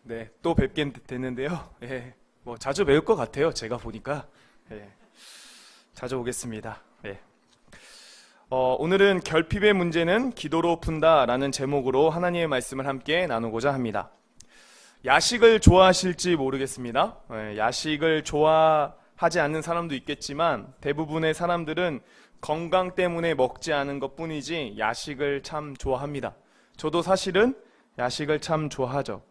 네, 또 뵙게 됐는데요. 예, 뭐 자주 뵐 것 같아요. 제가 보니까. 예, 자주 오겠습니다. 예. 오늘은 결핍의 문제는 기도로 푼다라는 제목으로 하나님의 말씀을 함께 나누고자 합니다. 야식을 좋아하실지 모르겠습니다. 예, 야식을 좋아하지 않는 사람도 있겠지만 대부분의 사람들은 건강 때문에 먹지 않은 것 뿐이지 야식을 참 좋아합니다. 저도 사실은 야식을 참 좋아하죠.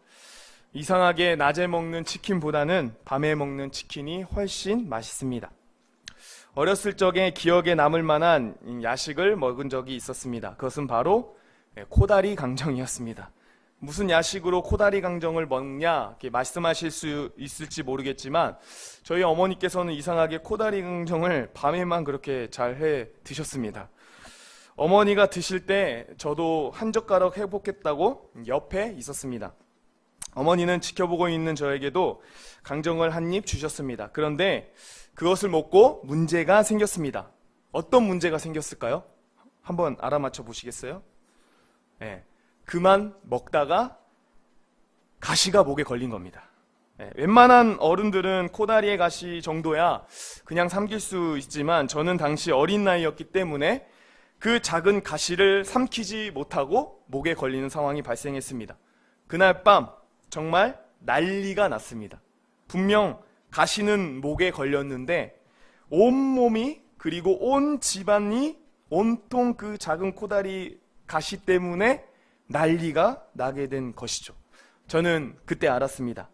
이상하게 낮에 먹는 치킨보다는 밤에 먹는 치킨이 훨씬 맛있습니다. 어렸을 적에 기억에 남을 만한 야식을 먹은 적이 있었습니다. 그것은 바로 코다리 강정이었습니다. 무슨 야식으로 코다리 강정을 먹냐 이렇게 말씀하실 수 있을지 모르겠지만 저희 어머니께서는 이상하게 코다리 강정을 밤에만 그렇게 잘 해 드셨습니다. 어머니가 드실 때 저도 한 젓가락 해보겠다고 옆에 있었습니다. 어머니는 지켜보고 있는 저에게도 강정을 한 입 주셨습니다. 그런데 그것을 먹고 문제가 생겼습니다. 어떤 문제가 생겼을까요? 한번 알아맞혀 보시겠어요? 네, 그만 먹다가 가시가 목에 걸린 겁니다. 네, 웬만한 어른들은 코다리의 가시 정도야 그냥 삼킬 수 있지만 저는 당시 어린 나이였기 때문에 그 작은 가시를 삼키지 못하고 목에 걸리는 상황이 발생했습니다. 그날 밤 정말 난리가 났습니다. 분명 가시는 목에 걸렸는데 온몸이 그리고 온 집안이 온통 그 작은 코다리 가시 때문에 난리가 나게 된 것이죠. 저는 그때 알았습니다.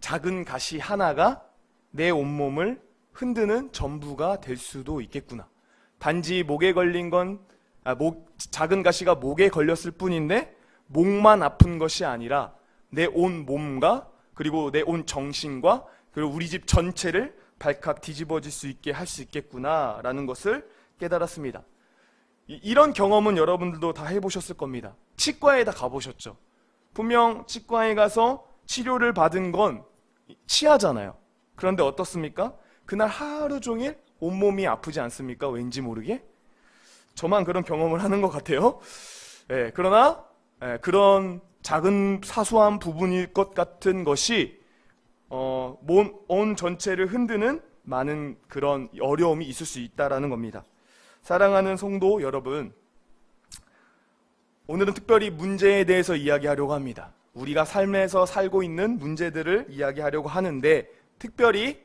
작은 가시 하나가 내 온몸을 흔드는 전부가 될 수도 있겠구나. 단지 목에 걸린 건 작은 가시가 목에 걸렸을 뿐인데 목만 아픈 것이 아니라 내 온 몸과 그리고 내 온 정신과 그리고 우리 집 전체를 발칵 뒤집어질 수 있게 할 수 있겠구나라는 것을 깨달았습니다. 이런 경험은 여러분들도 다 해보셨을 겁니다. 치과에 다 가보셨죠. 분명 치과에 가서 치료를 받은 건 치아잖아요. 그런데 어떻습니까? 그날 하루 종일 온몸이 아프지 않습니까? 왠지 모르게? 저만 그런 경험을 하는 것 같아요. 그러나 그런 작은 사소한 부분일 것 같은 것이 온 전체를 흔드는 많은 그런 어려움이 있을 수 있다는 겁니다. 사랑하는 성도 여러분, 오늘은 특별히 문제에 대해서 이야기하려고 합니다. 우리가 삶에서 살고 있는 문제들을 이야기하려고 하는데 특별히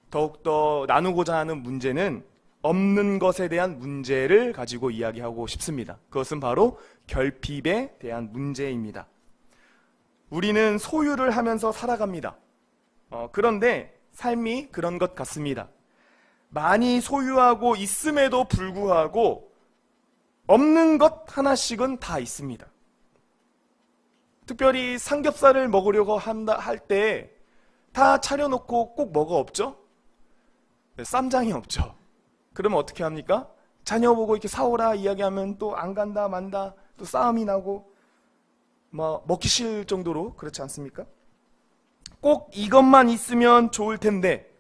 더욱더 나누고자 하는 문제는 없는 것에 대한 문제를 가지고 이야기하고 싶습니다. 그것은 바로 결핍에 대한 문제입니다. 우리는 소유를 하면서 살아갑니다. 그런데 삶이 그런 것 같습니다. 많이 소유하고 있음에도 불구하고 없는 것 하나씩은 다 있습니다. 특별히 삼겹살을 먹으려고 할 때 다 차려놓고 꼭 뭐가 없죠? 쌈장이 없죠. 그러면 어떻게 합니까? 자녀 보고 이렇게 사오라 이야기하면 또 안 간다 만다 또 싸움이 나고 먹기 싫을 정도로 그렇지 않습니까? 꼭 이것만 있으면 좋을 텐데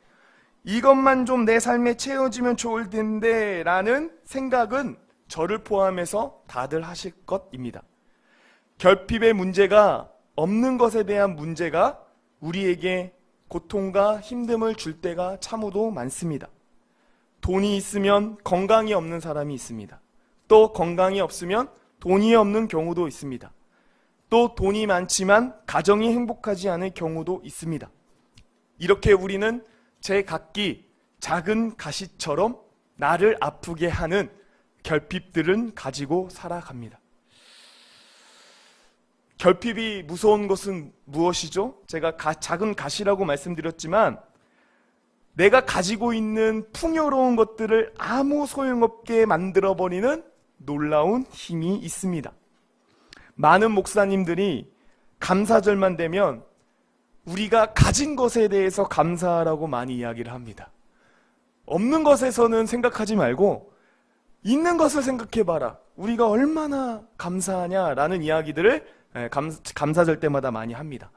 이것만 좀 내 삶에 채워지면 좋을 텐데 라는 생각은 저를 포함해서 다들 하실 것입니다. 결핍의 문제가 없는 것에 대한 문제가 우리에게 고통과 힘듦을 줄 때가 참으로 많습니다. 돈이 있으면 건강이 없는 사람이 있습니다. 또 건강이 없으면 돈이 없는 경우도 있습니다. 또 돈이 많지만 가정이 행복하지 않을 경우도 있습니다. 이렇게 우리는 제각기 작은 가시처럼 나를 아프게 하는 결핍들은 가지고 살아갑니다. 결핍이 무서운 것은 무엇이죠? 제가 작은 가시라고 말씀드렸지만 내가 가지고 있는 풍요로운 것들을 아무 소용없게 만들어버리는 놀라운 힘이 있습니다. 많은 목사님들이 감사절만 되면 우리가 가진 것에 대해서 감사하라고 많이 이야기를 합니다. 없는 것에서는 생각하지 말고 있는 것을 생각해봐라. 우리가 얼마나 감사하냐라는 이야기들을 감사절 때마다 많이 합니다.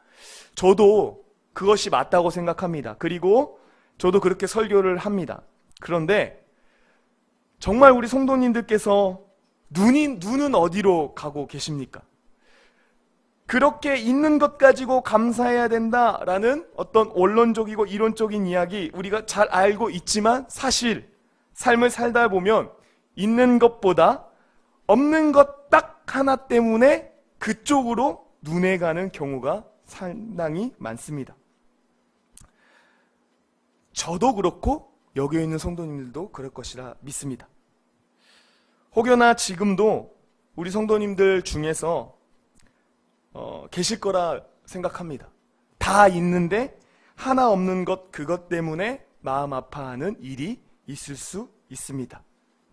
저도 그것이 맞다고 생각합니다. 그리고 저도 그렇게 설교를 합니다. 그런데 정말 우리 성도님들께서 눈은 어디로 가고 계십니까? 그렇게 있는 것 가지고 감사해야 된다라는 어떤 원론적이고 이론적인 이야기 우리가 잘 알고 있지만 사실 삶을 살다 보면 있는 것보다 없는 것 딱 하나 때문에 그쪽으로 눈에 가는 경우가 상당히 많습니다. 저도 그렇고 여기 있는 성도님들도 그럴 것이라 믿습니다. 혹여나 지금도 우리 성도님들 중에서 계실 거라 생각합니다. 다 있는데 하나 없는 것, 그것 때문에 마음 아파하는 일이 있을 수 있습니다.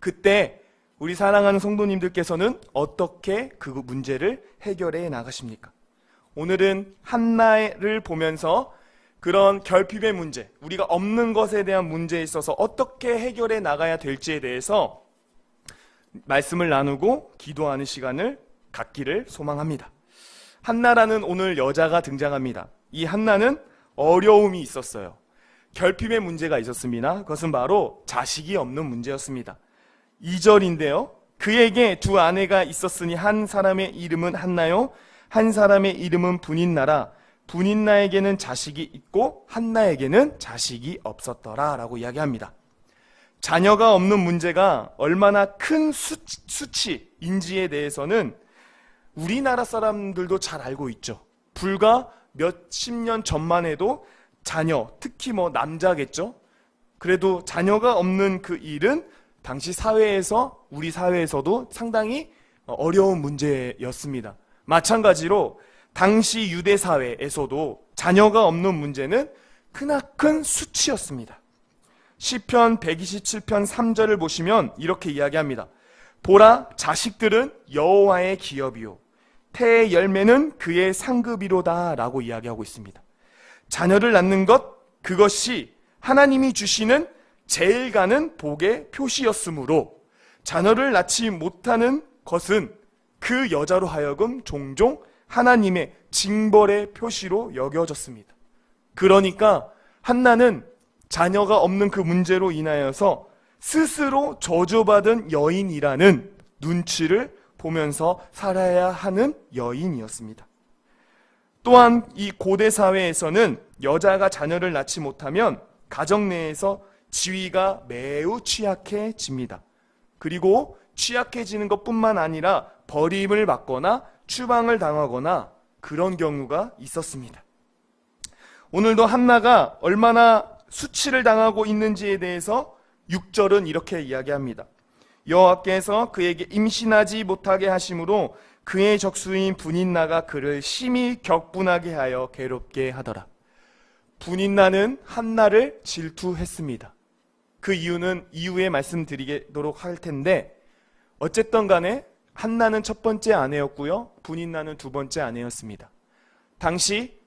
그때 우리 사랑하는 성도님들께서는 어떻게 그 문제를 해결해 나가십니까? 오늘은 한나를 보면서 그런 결핍의 문제, 우리가 없는 것에 대한 문제에 있어서 어떻게 해결해 나가야 될지에 대해서 말씀을 나누고 기도하는 시간을 갖기를 소망합니다. 한나라는 오늘 여자가 등장합니다. 이 한나는 어려움이 있었어요. 결핍의 문제가 있었습니다. 그것은 바로 자식이 없는 문제였습니다. 2절인데요. 그에게 두 아내가 있었으니 한 사람의 이름은 한나요, 한 사람의 이름은 분인나라. 분인나에게는 자식이 있고 한나에게는 자식이 없었더라 라고 이야기합니다. 자녀가 없는 문제가 얼마나 큰 수치인지에 대해서는 우리나라 사람들도 잘 알고 있죠. 불과 몇십 년 전만 해도 자녀, 특히 남자겠죠. 그래도 자녀가 없는 그 일은 당시 사회에서, 우리 사회에서도 상당히 어려운 문제였습니다. 마찬가지로 당시 유대 사회에서도 자녀가 없는 문제는 크나큰 수치였습니다. 시편 127편 3절을 보시면 이렇게 이야기합니다. 보라, 자식들은 여호와의 기업이요 태의 열매는 그의 상급이로다 라고 이야기하고 있습니다. 자녀를 낳는 것, 그것이 하나님이 주시는 제일 가는 복의 표시였으므로 자녀를 낳지 못하는 것은 그 여자로 하여금 종종 하나님의 징벌의 표시로 여겨졌습니다. 그러니까 한나는 자녀가 없는 그 문제로 인하여서 스스로 저주받은 여인이라는 눈치를 보면서 살아야 하는 여인이었습니다. 또한 이 고대 사회에서는 여자가 자녀를 낳지 못하면 가정 내에서 지위가 매우 취약해집니다. 그리고 취약해지는 것뿐만 아니라 버림을 받거나 추방을 당하거나 그런 경우가 있었습니다. 오늘도 한나가 얼마나 수치를 당하고 있는지에 대해서 6절은 이렇게 이야기합니다. 여호와께서 그에게 임신하지 못하게 하심으로 그의 적수인 분인나가 그를 심히 격분하게 하여 괴롭게 하더라. 분인나는 한나를 질투했습니다. 그 이유는 이후에 말씀드리도록 할 텐데 어쨌든 간에 한나는 첫 번째 아내였고요. 분인나는 두 번째 아내였습니다. 당시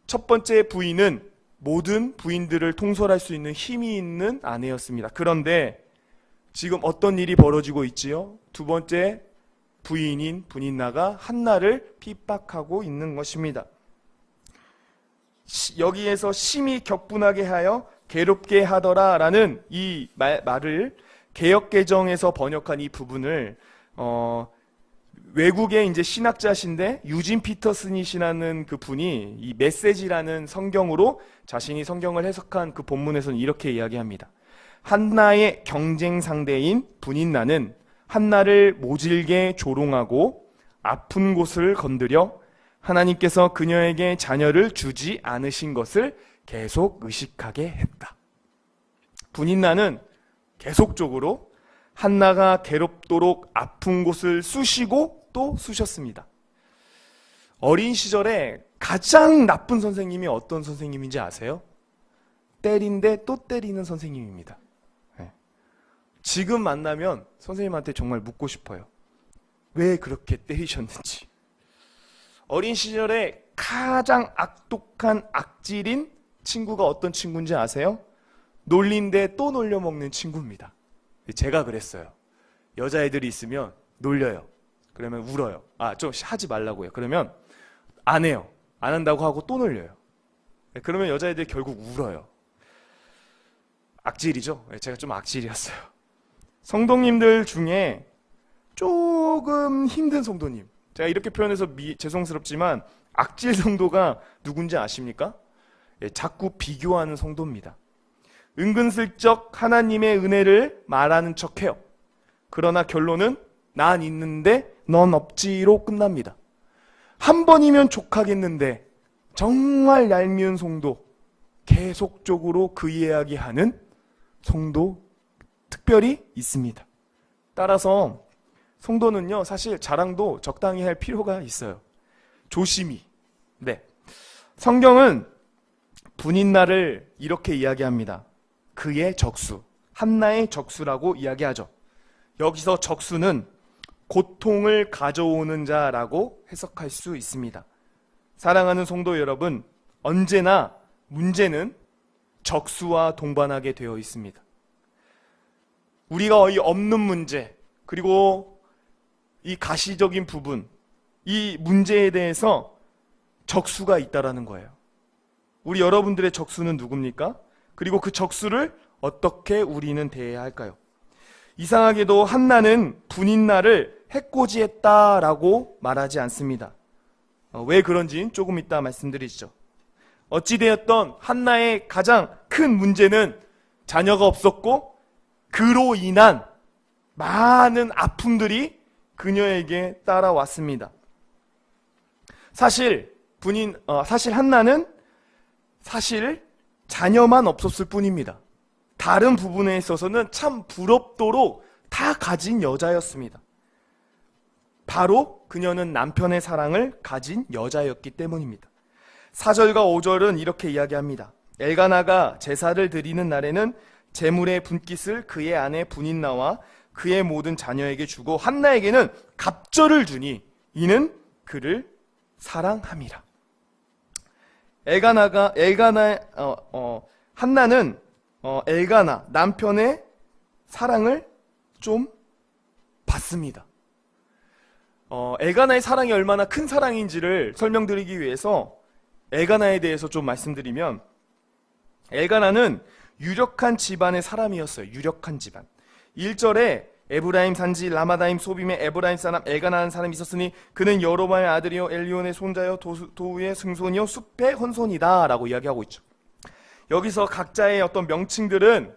첫 번째 부인은 모든 부인들을 통솔할 수 있는 힘이 있는 아내였습니다. 그런데 지금 어떤 일이 벌어지고 있지요? 두 번째 부인인 분인나가 한나를 핍박하고 있는 것입니다. 여기에서 심히 격분하게 하여 괴롭게 하더라 라는 이 말을 개역개정에서 번역한 이 부분을 외국의 이제 신학자신데 유진 피터슨이시라는 그 분이 이 메시지라는 성경으로 자신이 성경을 해석한 그 본문에서는 이렇게 이야기합니다. 한나의 경쟁 상대인 분인나는 한나를 모질게 조롱하고 아픈 곳을 건드려 하나님께서 그녀에게 자녀를 주지 않으신 것을 계속 의식하게 했다. 분인나는 계속적으로 한나가 괴롭도록 아픈 곳을 쑤시고 또 쑤셨습니다. 어린 시절에 가장 나쁜 선생님이 어떤 선생님인지 아세요? 때린데 또 때리는 선생님입니다. 지금 만나면 선생님한테 정말 묻고 싶어요. 왜 그렇게 때리셨는지. 어린 시절에 가장 악독한 악질인 친구가 어떤 친구인지 아세요? 놀린데 또 놀려먹는 친구입니다. 제가 그랬어요. 여자애들이 있으면 놀려요. 그러면 울어요. 좀 하지 말라고요. 그러면 안 해요. 안 한다고 하고 또 놀려요. 그러면 여자애들이 결국 울어요. 악질이죠. 제가 좀 악질이었어요. 성도님들 중에 조금 힘든 성도님, 제가 이렇게 표현해서 죄송스럽지만 악질 성도가 누군지 아십니까? 예, 자꾸 비교하는 성도입니다. 은근슬쩍 하나님의 은혜를 말하는 척해요. 그러나 결론은 난 있는데 넌 없지로 끝납니다. 한 번이면 족하겠는데 정말 얄미운 성도, 계속적으로 그 이야기하는 성도 특별히 있습니다. 따라서 성도는요, 사실 자랑도 적당히 할 필요가 있어요. 조심히. 네. 성경은 분인날을 이렇게 이야기합니다. 그의 적수, 한나의 적수라고 이야기하죠. 여기서 적수는 고통을 가져오는 자라고 해석할 수 있습니다. 사랑하는 성도 여러분, 언제나 문제는 적수와 동반하게 되어 있습니다. 우리가 이 없는 문제, 그리고 이 가시적인 부분, 이 문제에 대해서 적수가 있다라는 거예요. 우리 여러분들의 적수는 누굽니까? 그리고 그 적수를 어떻게 우리는 대해야 할까요? 이상하게도 한나는 분인날을 해코지했다라고 말하지 않습니다. 왜 그런지는 조금 이따 말씀드리죠. 어찌되었던 한나의 가장 큰 문제는 자녀가 없었고 그로 인한 많은 아픔들이 그녀에게 따라왔습니다. 사실 한나는 사실 자녀만 없었을 뿐입니다. 다른 부분에 있어서는 참 부럽도록 다 가진 여자였습니다. 바로 그녀는 남편의 사랑을 가진 여자였기 때문입니다. 4절과 5절은 이렇게 이야기합니다. 엘가나가 제사를 드리는 날에는 제물의 분깃을 그의 아내 분인나와 그의 모든 자녀에게 주고 한나에게는 갑절을 주니 이는 그를 사랑함이라. 한나는 엘가나 남편의 사랑을 좀 받습니다. 엘가나의 사랑이 얼마나 큰 사랑인지를 설명드리기 위해서 엘가나에 대해서 좀 말씀드리면, 엘가나는 유력한 집안의 사람이었어요. 유력한 집안. 1절에 에브라임 산지 라마다임 소빔의 에브라임 사람 엘가나라는 사람이 있었으니 그는 여로밤의 아들이요 엘리온의 손자요 도우의 승손이요 숲의 헌손이다 라고 이야기하고 있죠. 여기서 각자의 어떤 명칭들은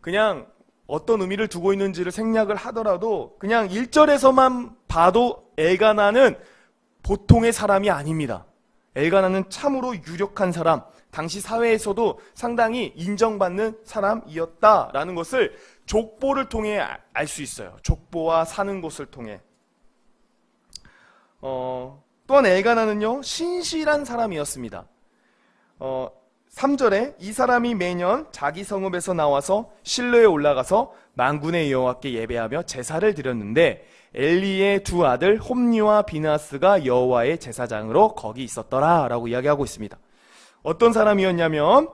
그냥 어떤 의미를 두고 있는지를 생략을 하더라도 그냥 1절에서만 봐도 엘가나는 보통의 사람이 아닙니다. 엘가나는 참으로 유력한 사람, 당시 사회에서도 상당히 인정받는 사람이었다라는 것을 족보를 통해 알 수 있어요. 족보와 사는 곳을 통해. 또한 엘가나는요, 신실한 사람이었습니다. 3절에 이 사람이 매년 자기 성읍에서 나와서 실로에 올라가서 만군의 여호와께 예배하며 제사를 드렸는데 엘리의 두 아들 홈니와 비나스가 여호와의 제사장으로 거기 있었더라 라고 이야기하고 있습니다. 어떤 사람이었냐면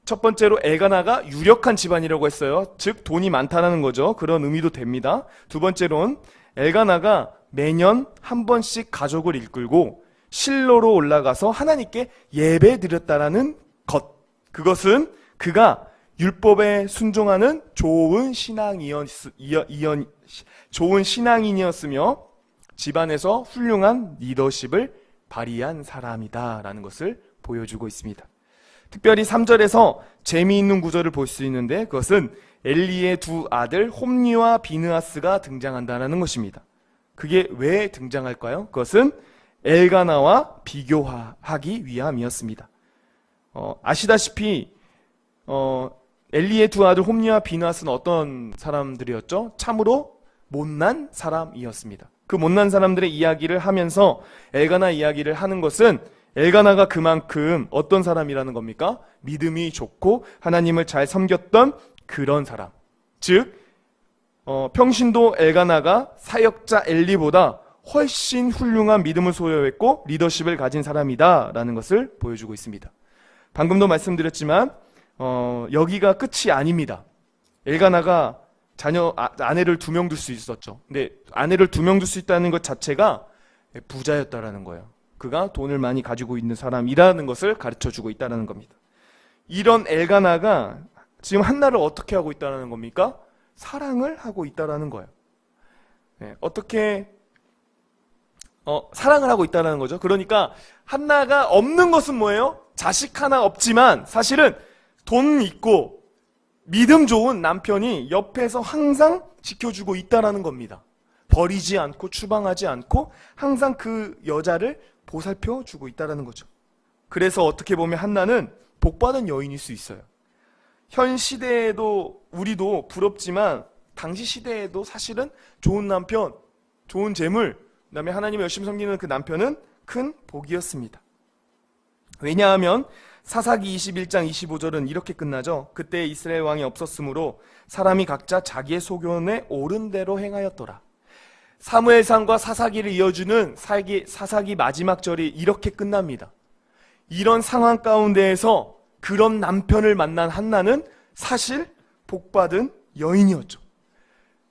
첫 번째로 엘가나가 유력한 집안이라고 했어요. 즉 돈이 많다는 거죠. 그런 의미도 됩니다. 두 번째로는 엘가나가 매년 한 번씩 가족을 이끌고 실로로 올라가서 하나님께 예배 드렸다라는 것. 그것은 그가 율법에 순종하는 좋은 신앙인이었으며 집안에서 훌륭한 리더십을 발휘한 사람이다라는 것을 보여주고 있습니다. 특별히 3절에서 재미있는 구절을 볼 수 있는데 그것은 엘리의 두 아들 홈니와 비느하스가 등장한다는 것입니다. 그게 왜 등장할까요? 그것은 엘가나와 비교하기 위함이었습니다. 아시다시피 엘리의 두 아들 홈니와 비느하스는 어떤 사람들이었죠? 참으로 못난 사람이었습니다. 그 못난 사람들의 이야기를 하면서 엘가나 이야기를 하는 것은 엘가나가 그만큼 어떤 사람이라는 겁니까? 믿음이 좋고 하나님을 잘 섬겼던 그런 사람. 즉 평신도 엘가나가 사역자 엘리보다 훨씬 훌륭한 믿음을 소유했고 리더십을 가진 사람이다 라는 것을 보여주고 있습니다. 방금도 말씀드렸지만 여기가 끝이 아닙니다. 엘가나가 아내를 2명 둘 수 있었죠. 근데 아내를 2명 둘 수 있다는 것 자체가 부자였다라는 거예요. 그가 돈을 많이 가지고 있는 사람이라는 것을 가르쳐주고 있다는 겁니다. 이런 엘가나가 지금 한나를 어떻게 하고 있다는 겁니까? 사랑을 하고 있다는 거예요. 어떻게 사랑을 하고 있다는 거죠. 그러니까 한나가 없는 것은 뭐예요? 자식 하나 없지만 사실은 돈 있고 믿음 좋은 남편이 옆에서 항상 지켜주고 있다라는 겁니다. 버리지 않고 추방하지 않고 항상 그 여자를 보살펴 주고 있다라는 거죠. 그래서 어떻게 보면 한나는 복받은 여인일 수 있어요. 현 시대에도 우리도 부럽지만 당시 시대에도 사실은 좋은 남편, 좋은 재물, 그다음에 하나님을 열심히 섬기는 그 남편은 큰 복이었습니다. 왜냐하면 사사기 21장 25절은 이렇게 끝나죠. 그때 이스라엘 왕이 없었으므로 사람이 각자 자기의 소견에 옳은 대로 행하였더라. 사무엘상과 사사기를 이어주는 사사기 마지막 절이 이렇게 끝납니다. 이런 상황 가운데에서 그런 남편을 만난 한나는 사실 복받은 여인이었죠.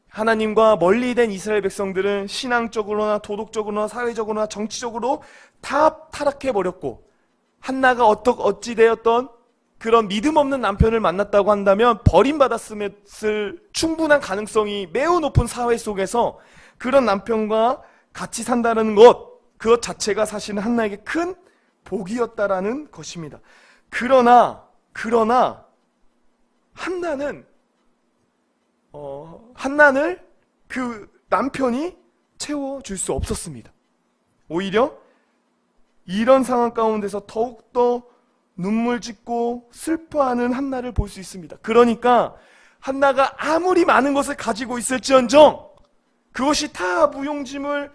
하나님과 멀리된 이스라엘 백성들은 신앙적으로나 도덕적으로나 사회적으로나 정치적으로 다 타락해버렸고, 한나가 어찌되었던 그런 믿음 없는 남편을 만났다고 한다면 버림받았을 충분한 가능성이 매우 높은 사회 속에서 그런 남편과 같이 산다는 그것 자체가 사실은 한나에게 큰 복이었다라는 것입니다. 그러나 한나를 그 남편이 채워줄 수 없었습니다. 오히려 이런 상황 가운데서 더욱더 눈물 짓고 슬퍼하는 한나를 볼 수 있습니다. 그러니까 한나가 아무리 많은 것을 가지고 있을지언정 그것이 다 무용지물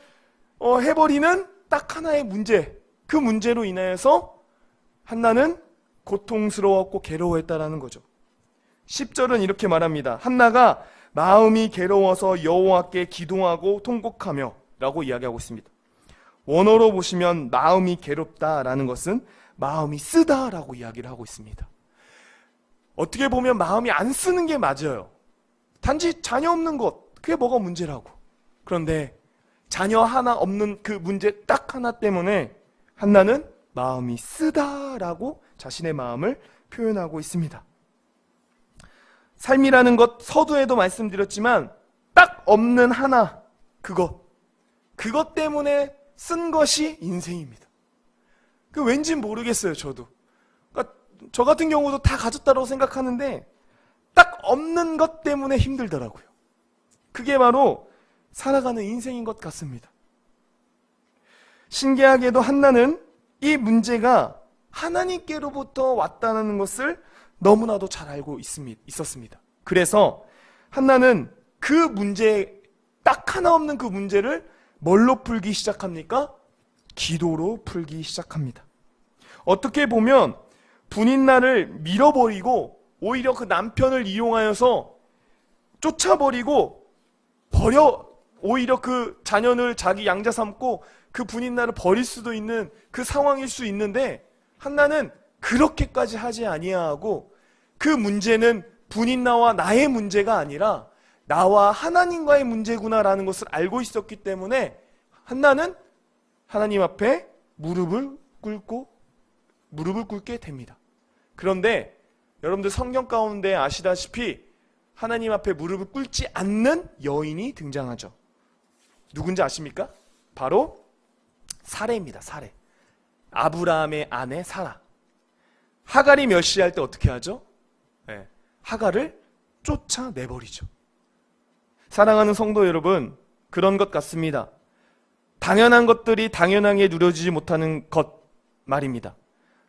해버리는 딱 하나의 문제, 그 문제로 인하여서 한나는 고통스러웠고 괴로워했다라는 거죠. 10절은 이렇게 말합니다. 한나가 마음이 괴로워서 여호와께 기도하고 통곡하며 라고 이야기하고 있습니다. 원어로 보시면 마음이 괴롭다라는 것은 마음이 쓰다라고 이야기를 하고 있습니다. 어떻게 보면 마음이 안 쓰는 게 맞아요. 단지 자녀 없는 것, 그게 뭐가 문제라고. 그런데 자녀 하나 없는 그 문제 딱 하나 때문에 한나는 마음이 쓰다라고 자신의 마음을 표현하고 있습니다. 삶이라는 것 서두에도 말씀드렸지만 딱 없는 하나, 그것 때문에 쓴 것이 인생입니다. 그 왠지 모르겠어요, 저도. 그러니까 저 같은 경우도 다 가졌다고 생각하는데 딱 없는 것 때문에 힘들더라고요. 그게 바로 살아가는 인생인 것 같습니다. 신기하게도 한나는 이 문제가 하나님께로부터 왔다는 것을 너무나도 잘 알고 있었습니다. 그래서 한나는 그 문제, 딱 하나 없는 그 문제를 뭘로 풀기 시작합니까? 기도로 풀기 시작합니다. 어떻게 보면 분인날을 밀어버리고 오히려 그 남편을 이용하여서 쫓아버리고 오히려 그 자녀를 자기 양자 삼고 그 분인날을 버릴 수도 있는 그 상황일 수 있는데 한나는 그렇게까지 하지 아니하고 그 문제는 분인나와 나의 문제가 아니라 나와 하나님과의 문제구나라는 것을 알고 있었기 때문에 한나는 하나님 앞에 무릎을 꿇게 됩니다. 그런데 여러분들 성경 가운데 아시다시피 하나님 앞에 무릎을 꿇지 않는 여인이 등장하죠. 누군지 아십니까? 바로 사레입니다. 사레. 아브라함의 아내 사라. 하갈이 멸시할 때 어떻게 하죠? 네, 하갈을 쫓아내버리죠. 사랑하는 성도 여러분, 그런 것 같습니다. 당연한 것들이 당연하게 누려지지 못하는 것 말입니다.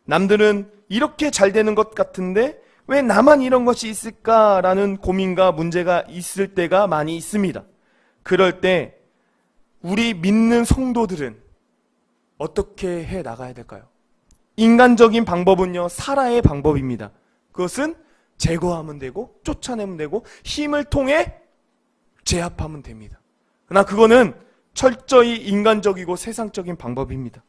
남들은 이렇게 잘 되는 것 같은데 왜 나만 이런 것이 있을까라는 고민과 문제가 있을 때가 많이 있습니다. 그럴 때 우리 믿는 성도들은 어떻게 해 나가야 될까요? 인간적인 방법은요, 사라의 방법입니다. 그것은 제거하면 되고 쫓아내면 되고 힘을 통해 제압하면 됩니다. 그러나 그거는 철저히 인간적이고 세상적인 방법입니다.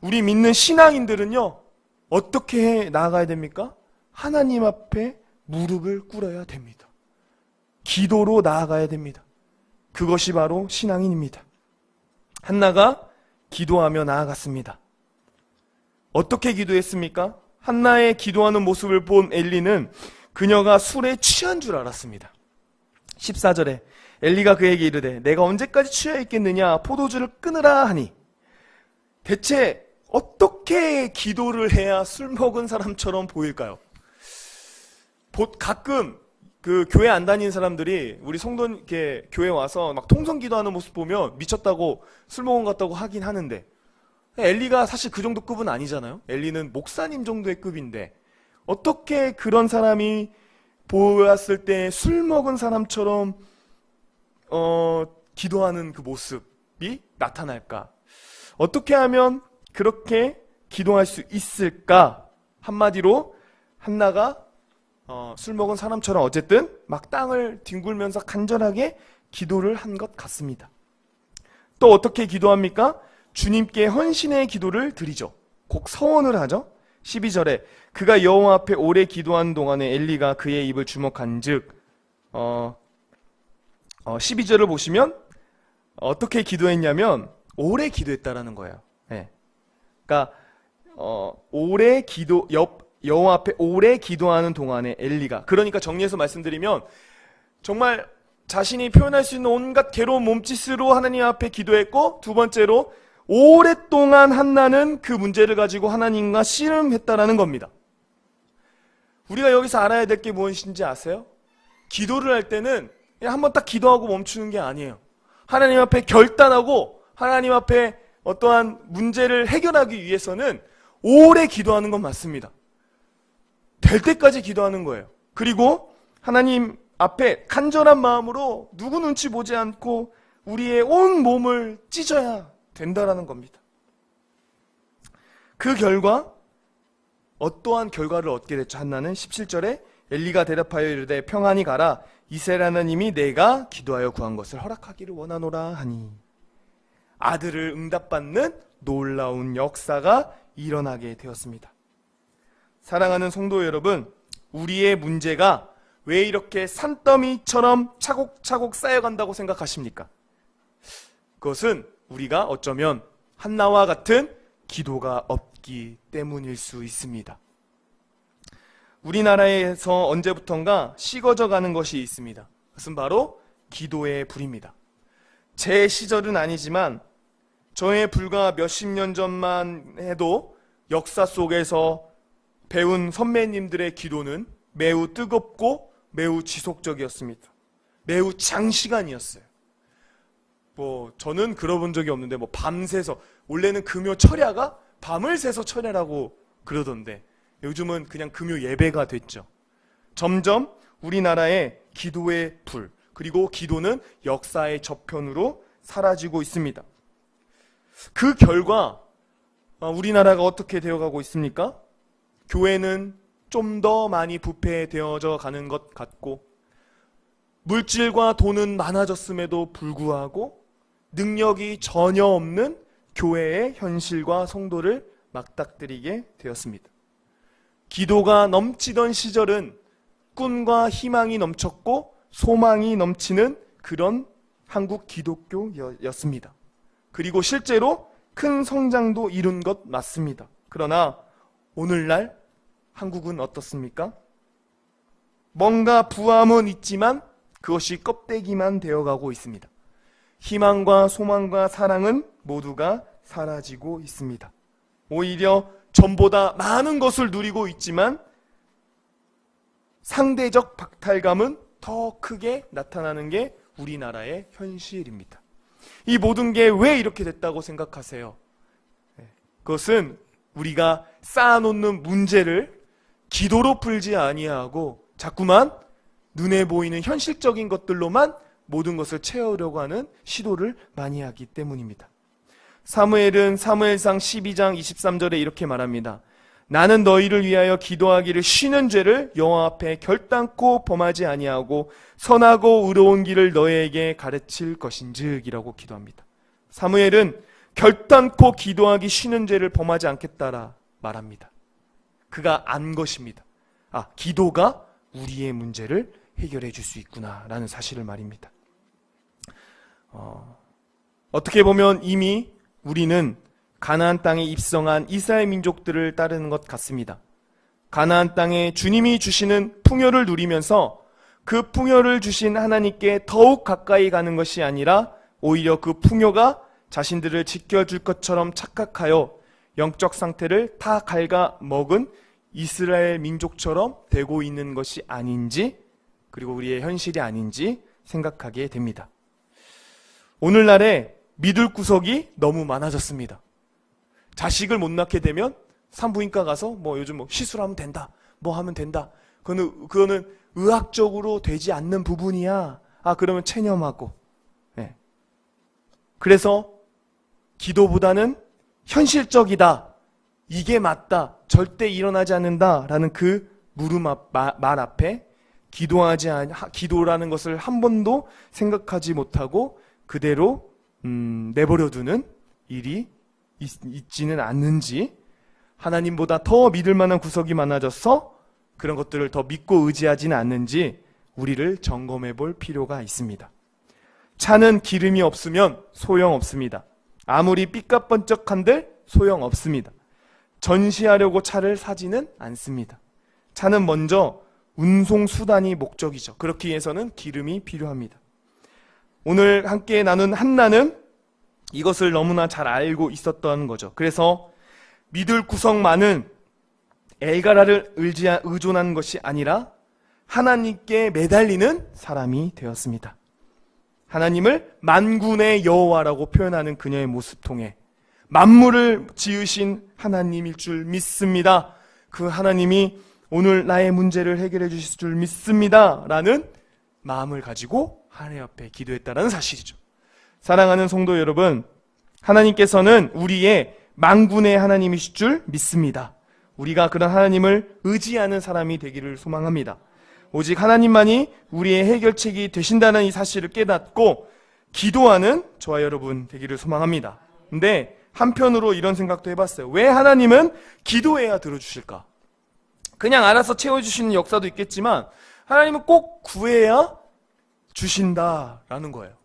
우리 믿는 신앙인들은요, 어떻게 해 나가야 됩니까? 하나님 앞에 무릎을 꿇어야 됩니다. 기도로 나아가야 됩니다. 그것이 바로 신앙인입니다. 한나가 기도하며 나아갔습니다. 어떻게 기도했습니까? 한나의 기도하는 모습을 본 엘리는 그녀가 술에 취한 줄 알았습니다. 14절에 엘리가 그에게 이르되 내가 언제까지 취해 있겠느냐 포도주를 끊으라 하니. 대체 어떻게 기도를 해야 술 먹은 사람처럼 보일까요? 가끔 그 교회 안 다니는 사람들이 우리 성도 이렇게 교회 와서 막 통성 기도하는 모습 보면 미쳤다고 술 먹은 것 같다고 하긴 하는데, 엘리가 사실 그 정도 급은 아니잖아요. 엘리는 목사님 정도의 급인데 어떻게 그런 사람이 보았을 때 술 먹은 사람처럼 기도하는 그 모습이 나타날까? 어떻게 하면 그렇게 기도할 수 있을까? 한마디로 한나가 술 먹은 사람처럼 어쨌든 막 땅을 뒹굴면서 간절하게 기도를 한 것 같습니다. 또 어떻게 기도합니까? 주님께 헌신의 기도를 드리죠. 꼭 서원을 하죠. 12절에 그가 여호와 앞에 오래 기도하는 동안에 엘리가 그의 입을 주목한 즉 12절을 보시면 어떻게 기도했냐면 오래 기도했다라는 거예요. 네. 그러니까 오래 여호와 앞에 오래 기도하는 동안에 엘리가, 그러니까 정리해서 말씀드리면 정말 자신이 표현할 수 있는 온갖 괴로운 몸짓으로 하나님 앞에 기도했고, 두 번째로 오랫동안 한나는 그 문제를 가지고 하나님과 씨름했다라는 겁니다. 우리가 여기서 알아야 될 게 무엇인지 아세요? 기도를 할 때는 그냥 한번 딱 기도하고 멈추는 게 아니에요. 하나님 앞에 결단하고 하나님 앞에 어떠한 문제를 해결하기 위해서는 오래 기도하는 건 맞습니다. 될 때까지 기도하는 거예요. 그리고 하나님 앞에 간절한 마음으로 누구 눈치 보지 않고 우리의 온 몸을 찢어야 된다라는 겁니다. 그 결과 어떠한 결과를 얻게 됐죠? 한나는 17절에 엘리가 대답하여 이르되 평안히 가라 이스라엘 하나님이 내가 기도하여 구한 것을 허락하기를 원하노라 하니. 아들을 응답받는 놀라운 역사가 일어나게 되었습니다. 사랑하는 성도 여러분, 우리의 문제가 왜 이렇게 산더미처럼 차곡차곡 쌓여간다고 생각하십니까? 그것은 우리가 어쩌면 한나와 같은 기도가 없기 때문일 수 있습니다. 우리나라에서 언제부턴가 식어져 가는 것이 있습니다. 그것은 바로 기도의 불입니다. 제 시절은 아니지만 저의 불과 몇십 년 전만 해도 역사 속에서 배운 선배님들의 기도는 매우 뜨겁고 매우 지속적이었습니다. 매우 장시간이었어요. 저는 그러본 적이 없는데 밤새서, 원래는 금요 철야가 밤을 새서 철야라고 그러던데 요즘은 그냥 금요 예배가 됐죠. 점점 우리나라의 기도의 불, 그리고 기도는 역사의 저편으로 사라지고 있습니다. 그 결과 우리나라가 어떻게 되어가고 있습니까? 교회는 좀 더 많이 부패되어져 가는 것 같고, 물질과 돈은 많아졌음에도 불구하고 능력이 전혀 없는 교회의 현실과 성도를 맞닥뜨리게 되었습니다. 기도가 넘치던 시절은 꿈과 희망이 넘쳤고 소망이 넘치는 그런 한국 기독교였습니다. 그리고 실제로 큰 성장도 이룬 것 맞습니다. 그러나 오늘날 한국은 어떻습니까? 뭔가 부함은 있지만 그것이 껍데기만 되어가고 있습니다. 희망과 소망과 사랑은 모두가 사라지고 있습니다. 오히려 전보다 많은 것을 누리고 있지만 상대적 박탈감은 더 크게 나타나는 게 우리나라의 현실입니다. 이 모든 게 왜 이렇게 됐다고 생각하세요? 그것은 우리가 쌓아놓는 문제를 기도로 풀지 아니하고 자꾸만 눈에 보이는 현실적인 것들로만 모든 것을 채우려고 하는 시도를 많이 하기 때문입니다. 사무엘은 사무엘상 12장 23절에 이렇게 말합니다. 나는 너희를 위하여 기도하기를 쉬는 죄를 여호와 앞에 결단코 범하지 아니하고 선하고 의로운 길을 너희에게 가르칠 것인즉 이라고 기도합니다. 사무엘은 결단코 기도하기 쉬는 죄를 범하지 않겠다라 말합니다. 그가 안 것입니다. 기도가 우리의 문제를 해결해 줄 수 있구나 라는 사실을 말입니다. 어떻게 보면 이미 우리는 가나안 땅에 입성한 이스라엘 민족들을 따르는 것 같습니다. 가나안 땅에 주님이 주시는 풍요를 누리면서 그 풍요를 주신 하나님께 더욱 가까이 가는 것이 아니라 오히려 그 풍요가 자신들을 지켜줄 것처럼 착각하여 영적 상태를 다 갉아먹은 이스라엘 민족처럼 되고 있는 것이 아닌지, 그리고 우리의 현실이 아닌지 생각하게 됩니다. 오늘날에 믿을 구석이 너무 많아졌습니다. 자식을 못 낳게 되면 산부인과 가서 뭐 요즘 뭐 시술하면 된다, 뭐 하면 된다. 그거는 의학적으로 되지 않는 부분이야. 그러면 체념하고. 네. 그래서 기도보다는 현실적이다, 이게 맞다, 절대 일어나지 않는다라는 그 말 앞에 기도라는 것을 한 번도 생각하지 못하고 그대로 내버려두는 일이 있지는 않는지, 하나님보다 더 믿을 만한 구석이 많아져서 그런 것들을 더 믿고 의지하지는 않는지 우리를 점검해 볼 필요가 있습니다. 차는 기름이 없으면 소용없습니다. 아무리 삐까번쩍한들 소용없습니다. 전시하려고 차를 사지는 않습니다. 차는 먼저 운송수단이 목적이죠. 그렇기 위해서는 기름이 필요합니다. 오늘 함께 나눈 한나는 이것을 너무나 잘 알고 있었던 거죠. 그래서 믿을 구석 많은 엘가라를 의존한 것이 아니라 하나님께 매달리는 사람이 되었습니다. 하나님을 만군의 여호와라고 표현하는 그녀의 모습 통해 만물을 지으신 하나님일 줄 믿습니다. 그 하나님이 오늘 나의 문제를 해결해 주실 줄 믿습니다 라는 마음을 가지고 하나님 앞에 기도했다는 사실이죠. 사랑하는 성도 여러분, 하나님께서는 우리의 만군의 하나님이실 줄 믿습니다. 우리가 그런 하나님을 의지하는 사람이 되기를 소망합니다. 오직 하나님만이 우리의 해결책이 되신다는 이 사실을 깨닫고 기도하는 저와 여러분 되기를 소망합니다. 근데 한편으로 이런 생각도 해봤어요. 왜 하나님은 기도해야 들어주실까? 그냥 알아서 채워주시는 역사도 있겠지만 하나님은 꼭 구해야 주신다라는 거예요.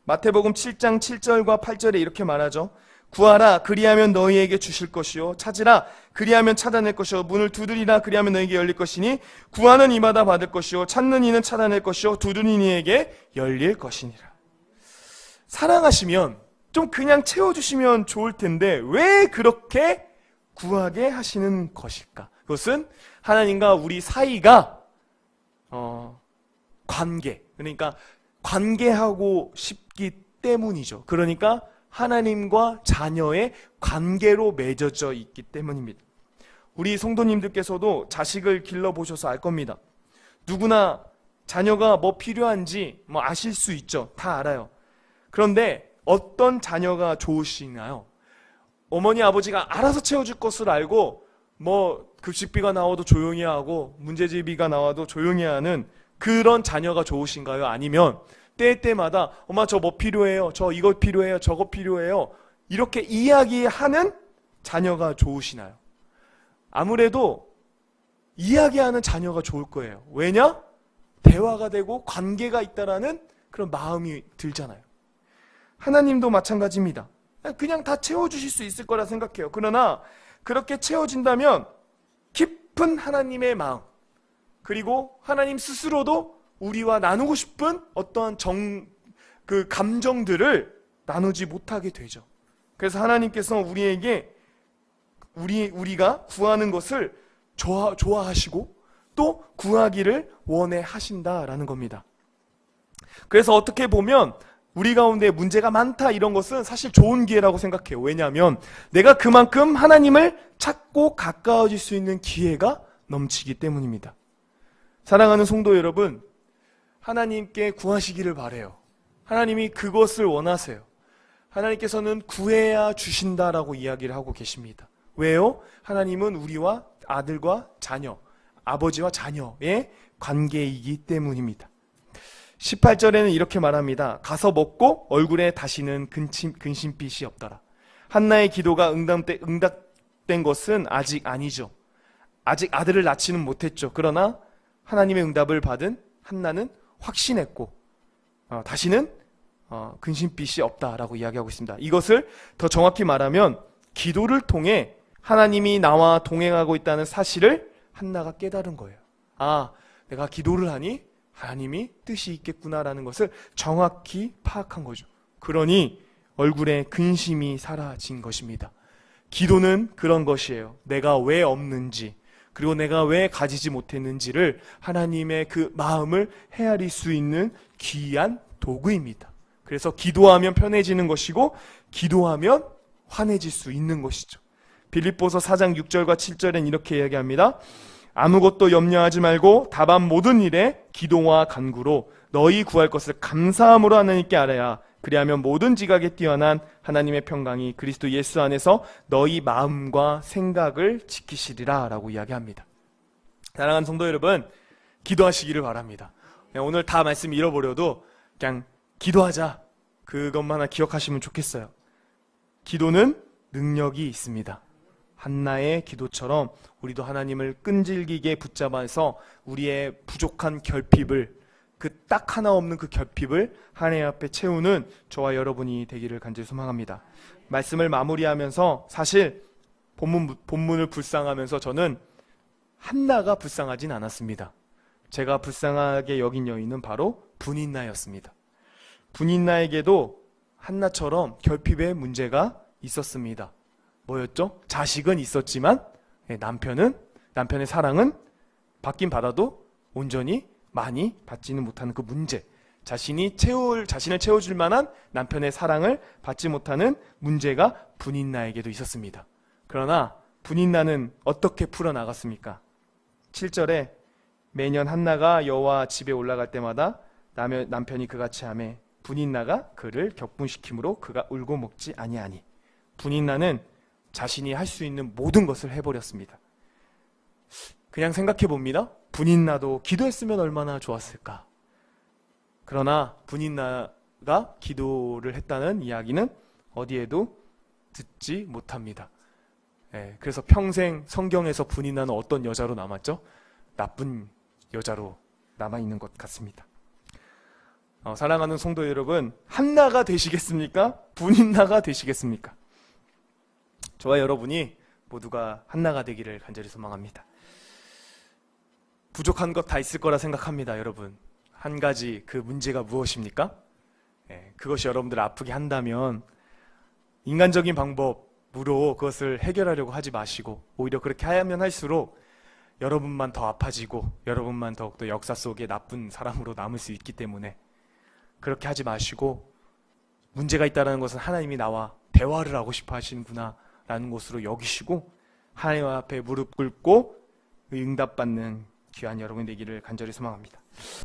마태복음 7장 7절과 8절에 이렇게 말하죠. 구하라 그리하면 너희에게 주실 것이요 찾으라 그리하면 찾아낼 것이요 문을 두드리라 그리하면 너희에게 열릴 것이니 구하는 이마다 받을 것이요 찾는 이는 찾아낼 것이요 두드리는 이에게 열릴 것이니라. 사랑하시면 좀 그냥 채워주시면 좋을 텐데 왜 그렇게 구하게 하시는 것일까? 그것은 하나님과 우리 사이가 관계, 그러니까 관계하고 싶기 때문이죠. 그러니까 하나님과 자녀의 관계로 맺어져 있기 때문입니다. 우리 성도님들께서도 자식을 길러보셔서 알 겁니다. 누구나 자녀가 뭐 필요한지 뭐 아실 수 있죠. 다 알아요. 그런데 어떤 자녀가 좋으시나요? 어머니 아버지가 알아서 채워줄 것을 알고 뭐 급식비가 나와도 조용히 하고 문제집이가 나와도 조용히 하는 그런 자녀가 좋으신가요? 아니면 때때마다 엄마 저 뭐 필요해요, 저 이거 필요해요, 저거 필요해요, 이렇게 이야기하는 자녀가 좋으시나요? 아무래도 이야기하는 자녀가 좋을 거예요. 왜냐? 대화가 되고 관계가 있다라는 그런 마음이 들잖아요. 하나님도 마찬가지입니다. 그냥 다 채워주실 수 있을 거라 생각해요. 그러나 그렇게 채워진다면 깊은 하나님의 마음, 그리고 하나님 스스로도 우리와 나누고 싶은 어떠한 그 감정들을 나누지 못하게 되죠. 그래서 하나님께서 우리에게 우리가 구하는 것을 좋아하시고 또 구하기를 원해 하신다라는 겁니다. 그래서 어떻게 보면 우리 가운데 문제가 많다 이런 것은 사실 좋은 기회라고 생각해요. 왜냐하면 내가 그만큼 하나님을 찾고 가까워질 수 있는 기회가 넘치기 때문입니다. 사랑하는 성도 여러분, 하나님께 구하시기를 바라요. 하나님이 그것을 원하세요. 하나님께서는 구해야 주신다라고 이야기를 하고 계십니다. 왜요? 하나님은 우리와 아들과 자녀, 아버지와 자녀의 관계이기 때문입니다. 18절에는 이렇게 말합니다. 가서 먹고 얼굴에 다시는 근심빛이 없더라. 한나의 기도가 응답된 것은 아직 아니죠. 아직 아들을 낳지는 못했죠. 그러나 하나님의 응답을 받은 한나는 확신했고 다시는 근심빛이 없다라고 이야기하고 있습니다. 이것을 더 정확히 말하면 기도를 통해 하나님이 나와 동행하고 있다는 사실을 한나가 깨달은 거예요. 아, 내가 기도를 하니 하나님이 뜻이 있겠구나라는 것을 정확히 파악한 거죠. 그러니 얼굴에 근심이 사라진 것입니다. 기도는 그런 것이에요. 내가 왜 없는지, 그리고 내가 왜 가지지 못했는지를 하나님의 그 마음을 헤아릴 수 있는 귀한 도구입니다. 그래서 기도하면 편해지는 것이고 기도하면 환해질 수 있는 것이죠. 빌립보서 4장 6절과 7절엔 이렇게 이야기합니다. 아무것도 염려하지 말고 다만 모든 일에 기도와 간구로 너희 구할 것을 감사함으로 하나님께 아뢰야. 그리하면 모든 지각에 뛰어난 하나님의 평강이 그리스도 예수 안에서 너희 마음과 생각을 지키시리라 라고 이야기합니다. 사랑하는 성도 여러분, 기도하시기를 바랍니다. 오늘 다 말씀 잃어버려도 그냥 기도하자, 그것만 하나 기억하시면 좋겠어요. 기도는 능력이 있습니다. 한나의 기도처럼 우리도 하나님을 끈질기게 붙잡아서 우리의 부족한 결핍을, 그 딱 하나 없는 그 결핍을 하나님 앞에 채우는 저와 여러분이 되기를 간절히 소망합니다. 말씀을 마무리하면서 사실 본문을 불쌍하면서 저는 한나가 불쌍하진 않았습니다. 제가 불쌍하게 여긴 여인은 바로 분인나였습니다. 분인나에게도 한나처럼 결핍의 문제가 있었습니다. 뭐였죠? 자식은 있었지만 남편의 사랑은 받긴 받아도 온전히 많이 받지는 못하는 그 문제, 자신을 채워줄 만한 남편의 사랑을 받지 못하는 문제가 분인나에게도 있었습니다. 그러나 분인나는 어떻게 풀어나갔습니까? 7절에 매년 한나가 여호와 집에 올라갈 때마다 남편이 그같이 하매 분인나가 그를 격분시킴으로 그가 울고 먹지 아니하니. 분인나는 자신이 할 수 있는 모든 것을 해버렸습니다. 그냥 생각해 봅니다. 분인나도 기도했으면 얼마나 좋았을까. 그러나 분인나가 기도를 했다는 이야기는 어디에도 듣지 못합니다. 그래서 평생 성경에서 분인나는 어떤 여자로 남았죠? 나쁜 여자로 남아있는 것 같습니다. 사랑하는 성도 여러분, 한나가 되시겠습니까? 분인나가 되시겠습니까? 저와 여러분이 모두가 한나가 되기를 간절히 소망합니다. 부족한 것 다 있을 거라 생각합니다. 여러분, 한 가지 그 문제가 무엇입니까? 그것이 여러분들 아프게 한다면 인간적인 방법으로 그것을 해결하려고 하지 마시고, 오히려 그렇게 하면 할수록 여러분만 더 아파지고 여러분만 더욱더 역사 속에 나쁜 사람으로 남을 수 있기 때문에 그렇게 하지 마시고, 문제가 있다는 것은 하나님이 나와 대화를 하고 싶어 하시는구나 라는 것으로 여기시고 하나님 앞에 무릎 꿇고 응답받는 귀한 여러분이 되기를 간절히 소망합니다.